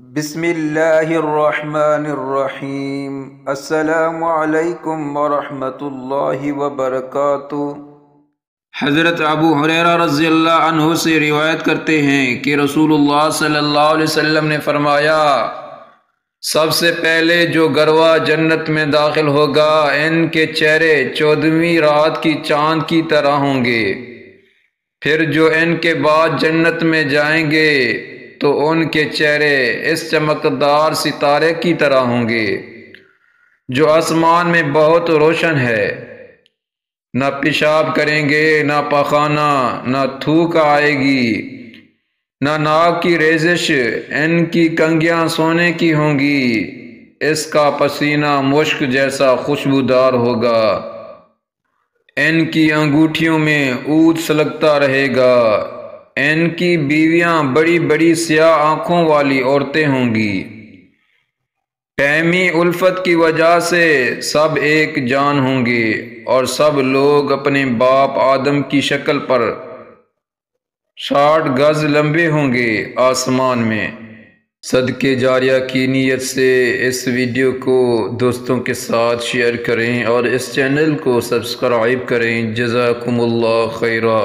بسم اللہ الرحمن الرحیم۔ السلام علیکم ورحمۃ اللہ وبرکاتہ۔ حضرت ابو ہریرہ رضی اللہ عنہ سے روایت کرتے ہیں کہ رسول اللہ صلی اللہ علیہ وسلم نے فرمایا، سب سے پہلے جو گروہ جنت میں داخل ہوگا ان کے چہرے 14ویں رات کی چاند کی طرح ہوں گے، پھر جو ان کے بعد جنت میں جائیں گے تو ان کے چہرے اس چمکدار ستارے کی طرح ہوں گے جو آسمان میں بہت روشن ہے، نہ پیشاب کریں گے، نہ پخانہ، نہ تھوک آئے گی، نہ ناک کی ریزش، ان کی کنگھیاں سونے کی ہوں گی، اس کا پسینہ مشک جیسا خوشبودار ہوگا، ان کی انگوٹھیوں میں عود سلگتا رہے گا، ان کی بیویاں بڑی بڑی سیاہ آنکھوں والی عورتیں ہوں گی، باہمی الفت کی وجہ سے سب ایک جان ہوں گے اور سب لوگ اپنے باپ آدم کی شکل پر 60 گز لمبے ہوں گے آسمان میں۔ صدقے جاریہ کی نیت سے اس ویڈیو کو دوستوں کے ساتھ شیئر کریں اور اس چینل کو سبسکرائب کریں۔ جزاکم اللہ خیرہ۔